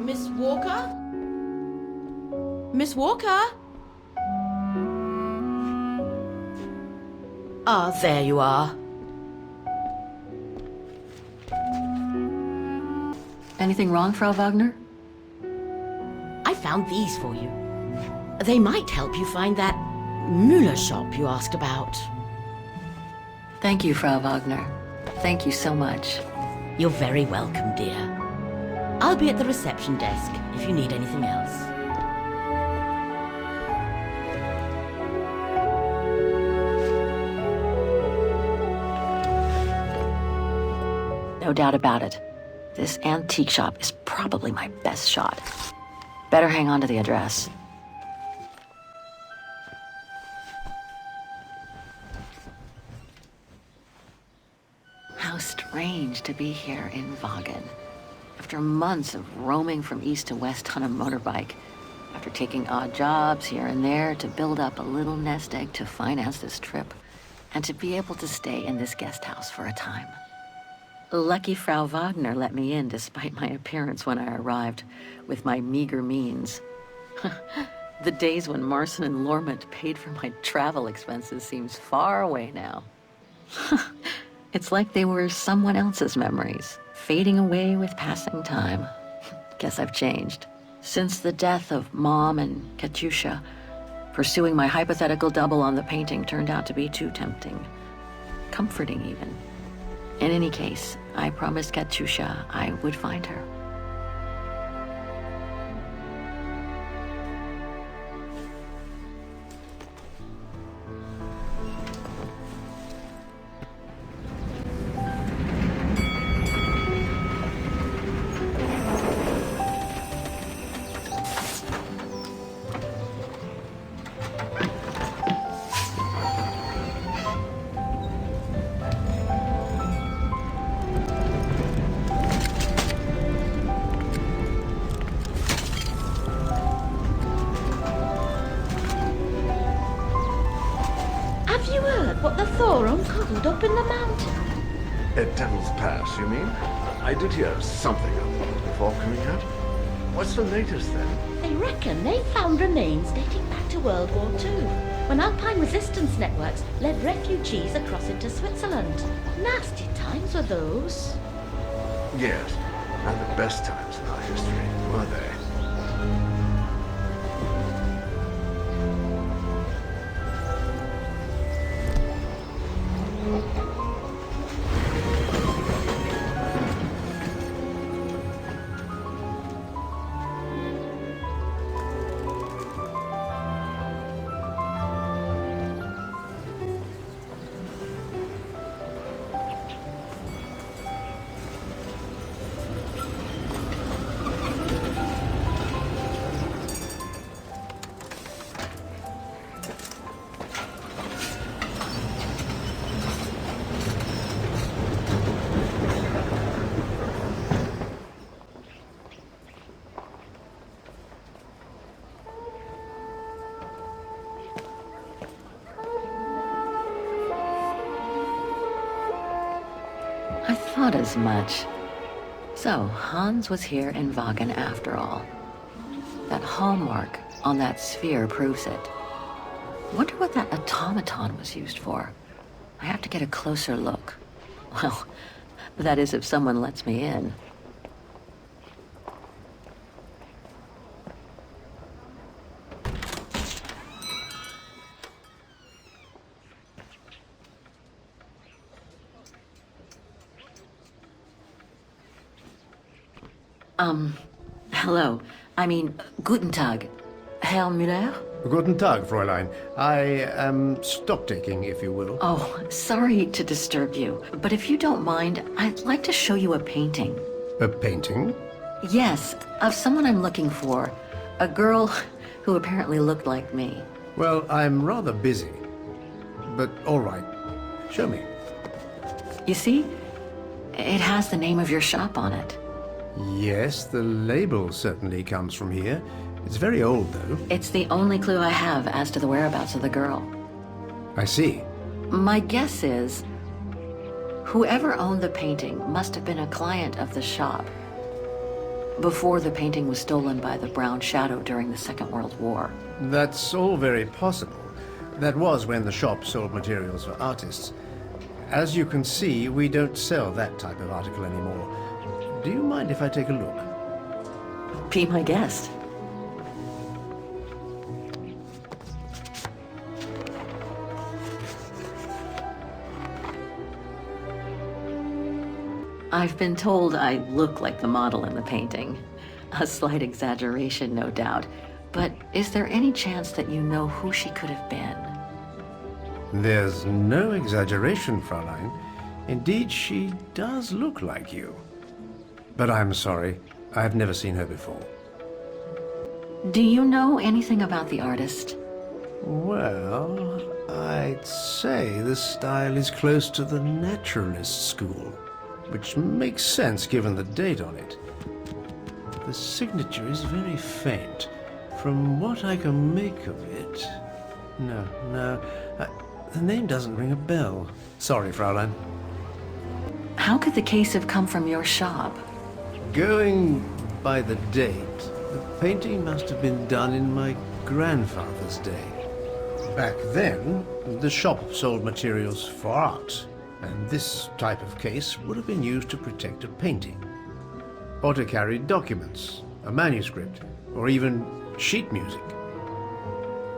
Miss Walker? Miss Walker? Ah, there you are. Anything wrong, Frau Wagner? I found these for you. They might help you find that Müller shop you asked about. Thank you, Frau Wagner. Thank you so much. You're very welcome, dear. I'll be at the reception desk if you need anything else. No doubt about it. This antique shop is probably my best shot. Better hang on to the address. How strange to be here in Wagen. After months of roaming from east to west on a motorbike, after taking odd jobs here and there to build up a little nest egg to finance this trip, and to be able to stay in this guest house for a time. Lucky Frau Wagner let me in despite my appearance when I arrived, with my meager means. The days when Marson and Lormont paid for my travel expenses seems far away now. It's like they were someone else's memories, fading away with passing time. Guess I've changed. Since the death of Mom and Katyusha, pursuing my hypothetical double on the painting turned out to be too tempting. Comforting, even. In any case, I promised Katyusha I would find her. What the Thor uncovered up in the mountain? At Devil's Pass, you mean? I did hear something of it before coming out. What's the latest, then? They reckon they found remains dating back to World War II, when Alpine resistance networks led refugees across into Switzerland. Nasty times were those. Yes, not the best times in our history, were they? I thought as much. So, Hans was here in Wagen after all. That hallmark on that sphere proves it. Wonder what that automaton was used for. I have to get a closer look. Well, that is if someone lets me in. Hello. I mean, guten Tag. Herr Müller? Guten Tag, Fräulein. I am stock-taking, if you will. Oh, sorry to disturb you, but if you don't mind, I'd like to show you a painting. A painting? Yes, of someone I'm looking for. A girl who apparently looked like me. Well, I'm rather busy. But all right. Show me. You see? It has the name of your shop on it. Yes, the label certainly comes from here. It's very old, though. It's the only clue I have as to the whereabouts of the girl. I see. My guess is, whoever owned the painting must have been a client of the shop. before the painting was stolen by the Brown Shadow during the Second World War. That's all very possible. That was when the shop sold materials for artists. As you can see, we don't sell that type of article anymore. Do you mind if I take a look? Be my guest. I've been told I look like the model in the painting. A slight exaggeration, no doubt. But is there any chance that you know who she could have been? There's no exaggeration, Fräulein. Indeed, she does look like you. But I'm sorry, I've never seen her before. Do you know anything about the artist? Well, I'd say the style is close to the Naturalist school, which makes sense given the date on it. The signature is very faint. From what I can make of it... No, the name doesn't ring a bell. Sorry, Fräulein. How could the case have come from your shop? Going by the date, the painting must have been done in my grandfather's day. Back then, the shop sold materials for art, and this type of case would have been used to protect a painting. Or to carry documents, a manuscript, or even sheet music.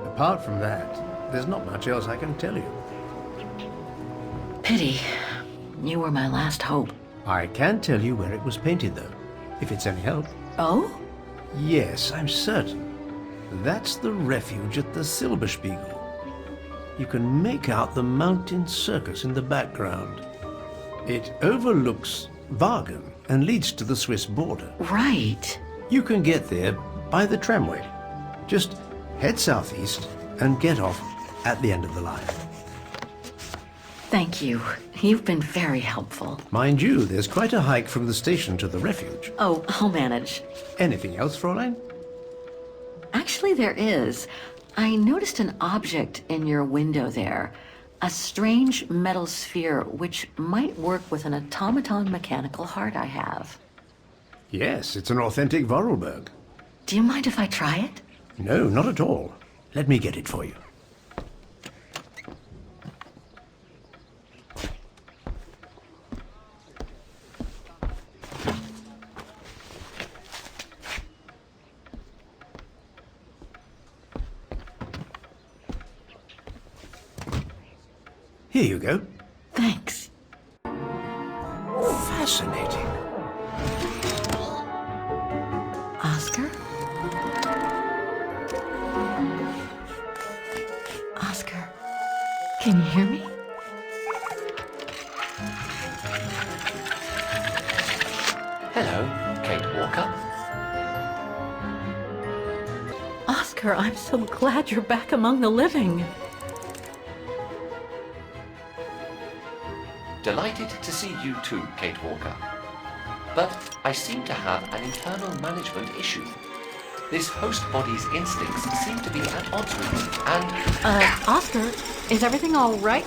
Apart from that, there's not much else I can tell you. Pity. You were my last hope. I can tell you where it was painted, though, if it's any help. Oh? Yes, I'm certain. That's the refuge at the Silberspiegel. You can make out the mountain circus in the background. It overlooks Wagen and leads to the Swiss border. Right. You can get there by the tramway. Just head southeast and get off at the end of the line. Thank you. You've been very helpful. Mind you, there's quite a hike from the station to the refuge. Oh, I'll manage. Anything else, Fräulein? Actually, there is. I noticed an object in your window there. A strange metal sphere which might work with an automaton mechanical heart I have. Yes, it's an authentic Vorarlberg. Do you mind if I try it? No, not at all. Let me get it for you. Here you go. Thanks. Fascinating. Oscar? Oscar, can you hear me? Hello, Kate Walker. Oscar, I'm so glad you're back among the living. Delighted to see you too, Kate Walker. But I seem to have an internal management issue. This host body's instincts seem to be at odds with me, and... Oscar, is everything all right?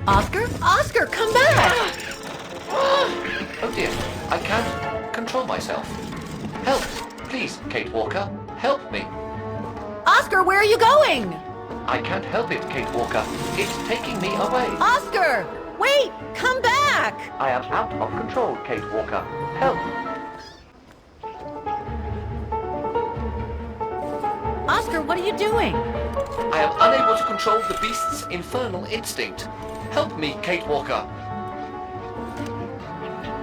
Oscar? Oscar, come back! Oh dear, I can't control myself. Help, please, Kate Walker, help me. Oscar, where are you going? I can't help it, Kate Walker. It's taking me away. Oscar! Wait! Come back! I am out of control, Kate Walker. Help! Oscar, what are you doing? I am unable to control the beast's infernal instinct. Help me, Kate Walker.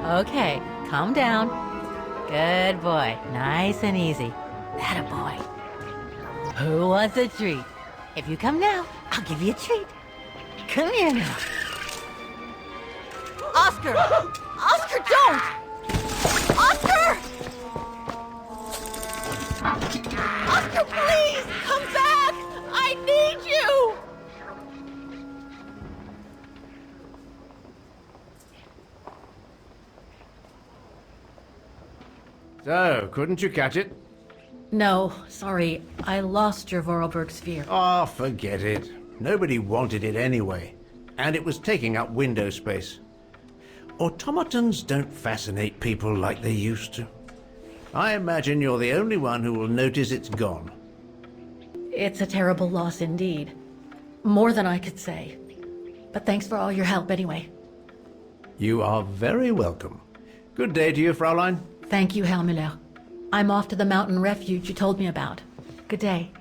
Okay, calm down. Good boy. Nice and easy. That a boy. Who wants a treat? If you come now, I'll give you a treat. Come here now. Oscar! Oscar, don't! Oscar! Oscar, please! Come back! I need you! So, couldn't you catch it? No, sorry. I lost your Vorarlberg sphere. Oh, forget it. Nobody wanted it anyway. And it was taking up window space. Automatons don't fascinate people like they used to. I imagine you're the only one who will notice it's gone. It's a terrible loss indeed. More than I could say. But thanks for all your help anyway. You are very welcome. Good day to you, Fraulein. Thank you, Herr Müller. I'm off to the mountain refuge you told me about. Good day.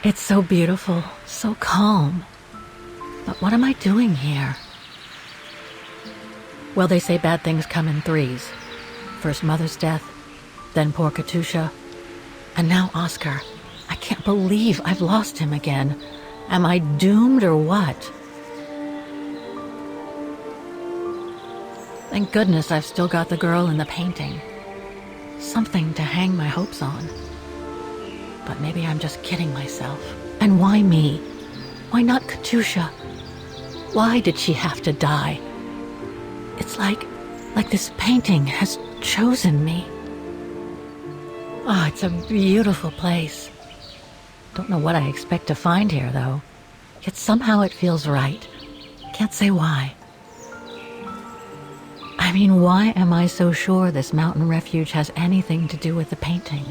It's so beautiful, so calm. But what am I doing here? Well, they say bad things come in threes. First Mother's death, then poor Katusha, and now Oscar. I can't believe I've lost him again. Am I doomed or what? Thank goodness I've still got the girl in the painting. Something to hang my hopes on. But maybe I'm just kidding myself. And why me? Why not Katusha? Why did she have to die? It's like this painting has chosen me. Oh, it's a beautiful place. Don't know what I expect to find here, though. Yet somehow it feels right. Can't say why. I mean, why am I so sure this mountain refuge has anything to do with the painting?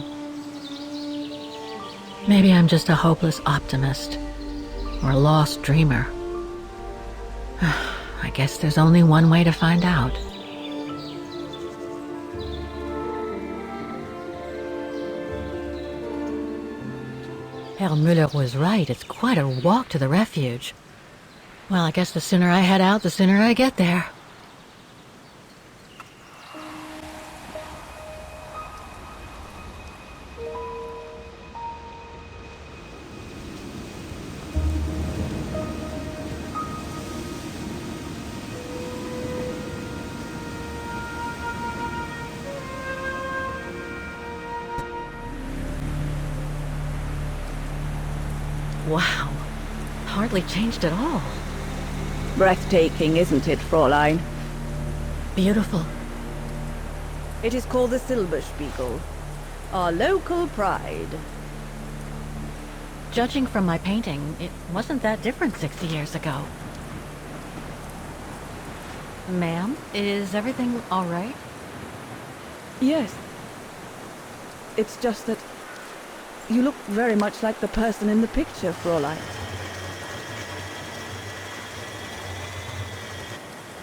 Maybe I'm just a hopeless optimist, or a lost dreamer. I guess there's only one way to find out. Herr Müller was right. It's quite a walk to the refuge. Well, I guess the sooner I head out, the sooner I get there. Wow, hardly changed at all. Breathtaking, isn't it, Fräulein? Beautiful. It is called the Silberspiegel, our local pride. Judging from my painting, it wasn't that different 60 years ago. Ma'am, is everything all right? Yes. It's just that you look very much like the person in the picture, Fräulein.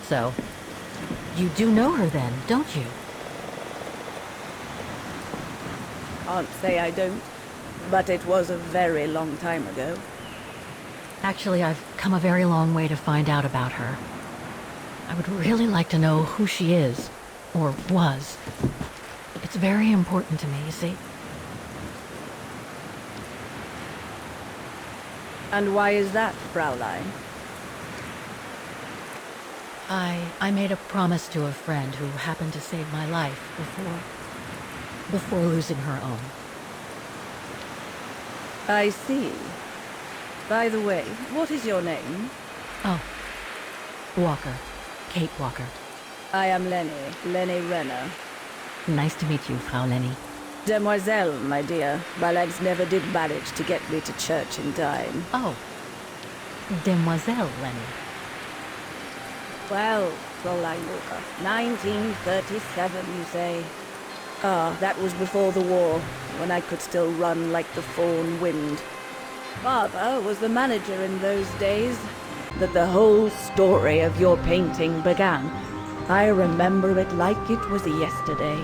So, you do know her then, don't you? Can't say I don't, but it was a very long time ago. Actually, I've come a very long way to find out about her. I would really like to know who she is, or was. It's very important to me, you see. And why is that, Fräulein? I made a promise to a friend who happened to save my life before losing her own. I see. By the way, what is your name? Oh, Walker. Kate Walker. I am Lenny Renner. Nice to meet you, Frau Lenny. Demoiselle, my dear. My legs never did manage to get me to church in time. Oh, Demoiselle Lenny. Well, Fräulein Walker, 1937, you say? Ah, that was before the war, when I could still run like the fawn wind. Father was the manager in those days that the whole story of your painting began. I remember it like it was yesterday.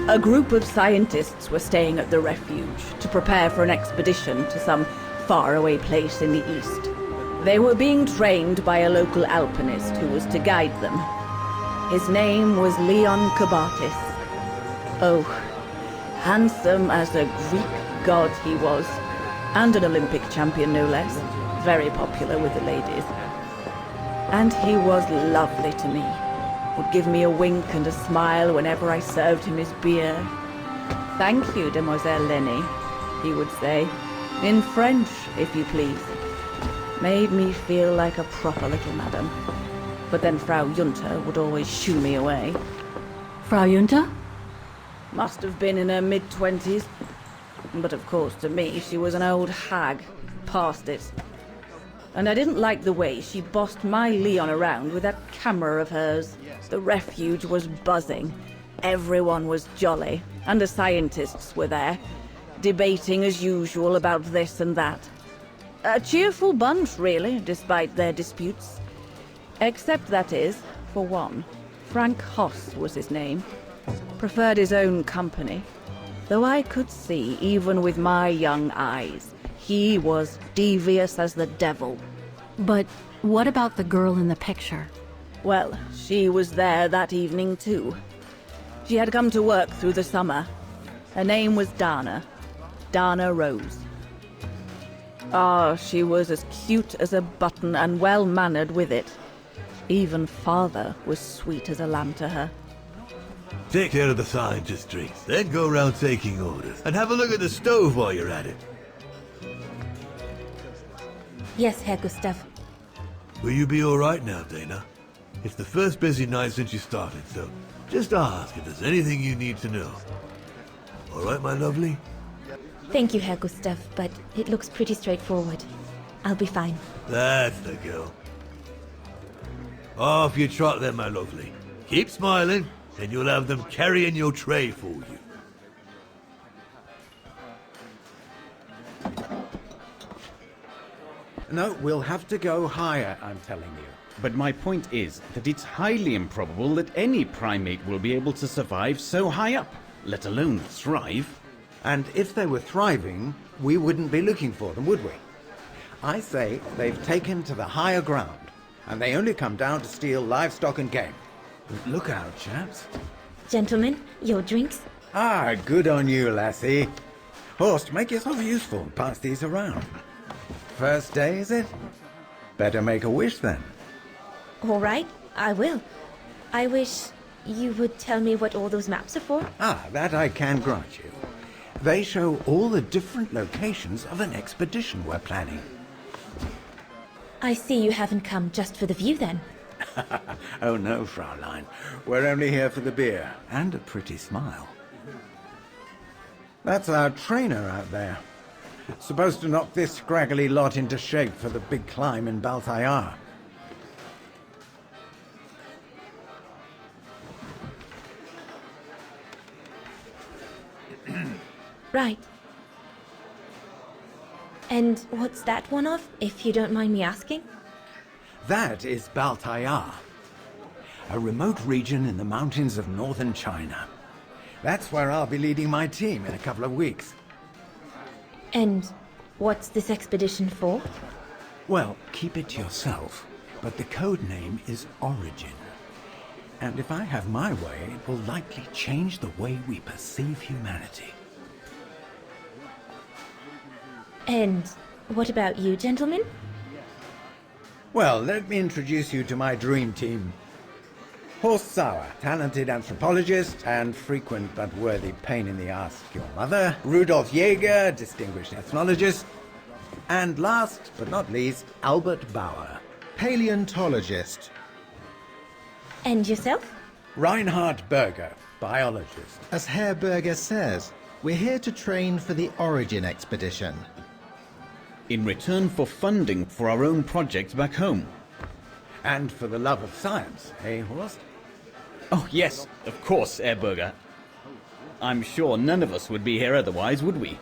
A group of scientists were staying at the refuge to prepare for an expedition to some faraway place in the east. They were being trained by a local alpinist who was to guide them. His name was Leon Kabatis. Oh, handsome as a Greek god he was, and an Olympic champion no less, very popular with the ladies. And he was lovely to me, would give me a wink and a smile whenever I served him his beer. "Thank you, Demoiselle Lenny," he would say, in French, if you please. Made me feel like a proper little madam. But then Frau Junta would always shoo me away. Frau Junta? Must have been in her mid-20s. But of course, to me, she was an old hag. Past it. And I didn't like the way she bossed my Leon around with that camera of hers. The refuge was buzzing. Everyone was jolly. And the scientists were there, debating as usual about this and that. A cheerful bunch, really, despite their disputes. Except, that is, for one. Frank Hoss was his name. Preferred his own company. Though I could see, even with my young eyes, he was devious as the devil. But what about the girl in the picture? Well, she was there that evening too. She had come to work through the summer. Her name was Dana. Dana Rose. Ah, she was as cute as a button and well-mannered with it. Even father was sweet as a lamb to her. Take care of the scientist drinks, then go around taking orders. And have a look at the stove while you're at it. Yes, Herr Gustav. Will you be alright now, Dana? It's the first busy night since you started, so just ask if there's anything you need to know. Alright, my lovely? Thank you, Herr Gustav, but it looks pretty straightforward. I'll be fine. That's the girl. Off you trot then, my lovely. Keep smiling, and you'll have them carrying your tray for you. No, we'll have to go higher, I'm telling you. But my point is that it's highly improbable that any primate will be able to survive so high up, let alone thrive. And if they were thriving, we wouldn't be looking for them, would we? I say they've taken to the higher ground, and they only come down to steal livestock and game. Look out, chaps. Gentlemen, your drinks? Ah, good on you, lassie. Horst, make yourself useful and pass these around. First day, is it? Better make a wish, then. All right, I will. I wish you would tell me what all those maps are for. Ah, that I can grant you. They show all the different locations of an expedition we're planning. I see you haven't come just for the view, then. Oh no, Fraulein. We're only here for the beer and a pretty smile. That's our trainer out there. Supposed to knock this scraggly lot into shape for the big climb in Baltayar. Right. And what's that one of, if you don't mind me asking? That is Baltayar, a remote region in the mountains of northern China. That's where I'll be leading my team in a couple of weeks. And what's this expedition for? Well, keep it to yourself, but the code name is Origin. And if I have my way, it will likely change the way we perceive humanity. And what about you, gentlemen? Well, let me introduce you to my dream team. Horst Sauer, talented anthropologist and frequent but worthy pain in the ass to your mother. Rudolf Jäger, distinguished ethnologist. And last but not least, Albert Bauer, paleontologist. And yourself? Reinhard Berger, biologist. As Herr Berger says, we're here to train for the Origin expedition. In return for funding for our own projects back home. And for the love of science, eh, Horst? Oh, yes, of course, Herr Berger. I'm sure none of us would be here otherwise, would we?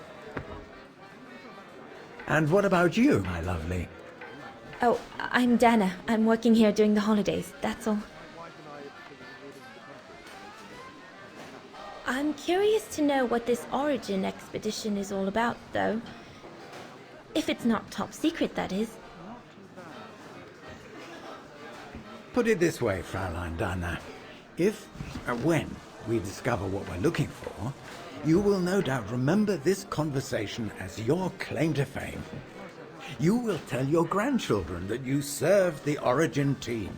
And what about you, my lovely? Oh, I'm Dana. I'm working here during the holidays, that's all. I'm curious to know what this Origin expedition is all about, though. If it's not top secret, that is. Put it this way, Fraulein Dana. If and when we discover what we're looking for, you will no doubt remember this conversation as your claim to fame. You will tell your grandchildren that you served the Origin team,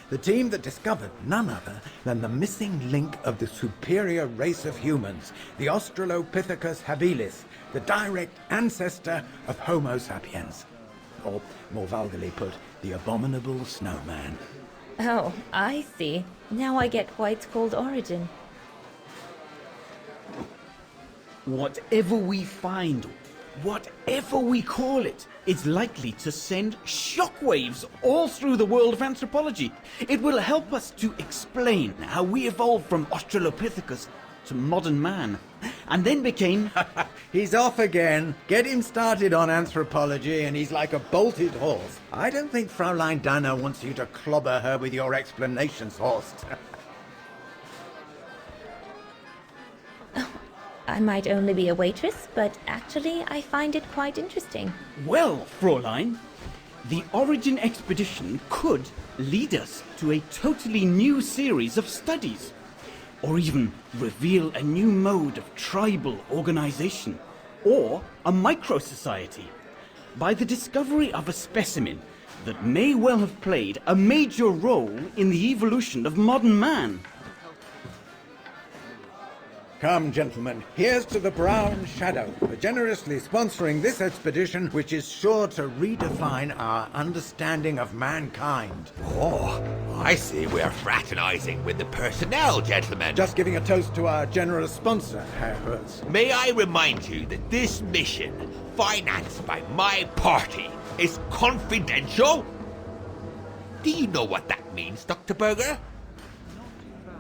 the team that discovered none other than the missing link of the superior race of humans, the Australopithecus habilis, the direct ancestor of Homo sapiens. Or, more vulgarly put, the abominable snowman. Oh, I see. Now I get why it's called Origin. Whatever we find, whatever we call it, is likely to send shockwaves all through the world of anthropology. It will help us to explain how we evolved from Australopithecus to modern man, and then became... He's off again. Get him started on anthropology and he's like a bolted horse. I don't think Fraulein Dana wants you to clobber her with your explanations, Horst. I might only be a waitress, but actually I find it quite interesting. Well, Fräulein, the Origin expedition could lead us to a totally new series of studies, or even reveal a new mode of tribal organization, or a micro-society, by the discovery of a specimen that may well have played a major role in the evolution of modern man. Come, gentlemen, here's to the Brown Shadow for generously sponsoring this expedition, which is sure to redefine our understanding of mankind. Oh, I see we're fraternizing with the personnel, gentlemen. Just giving a toast to our generous sponsor, Herr Hertz. May I remind you that this mission, financed by my party, is confidential? Do you know what that means, Dr. Berger?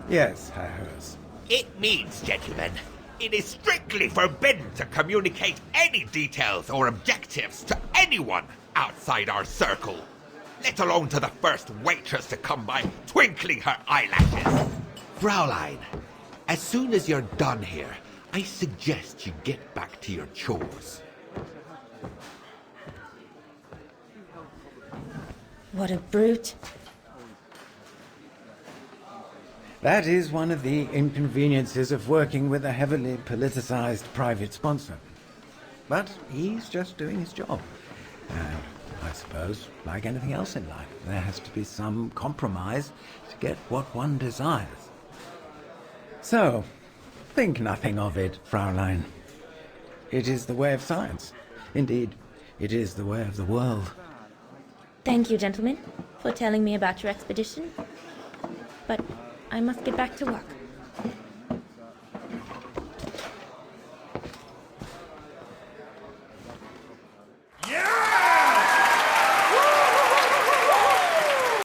Yes, Herr Hertz. It means, gentlemen, it is strictly forbidden to communicate any details or objectives to anyone outside our circle, let alone to the first waitress to come by twinkling her eyelashes. Fraulein, as soon as you're done here, I suggest you get back to your chores. What a brute. That is one of the inconveniences of working with a heavily politicized private sponsor. But he's just doing his job. I suppose, like anything else in life, there has to be some compromise to get what one desires. So, think nothing of it, Fraulein. It is the way of science. Indeed, it is the way of the world. Thank you, gentlemen, for telling me about your expedition. But I must get back to work.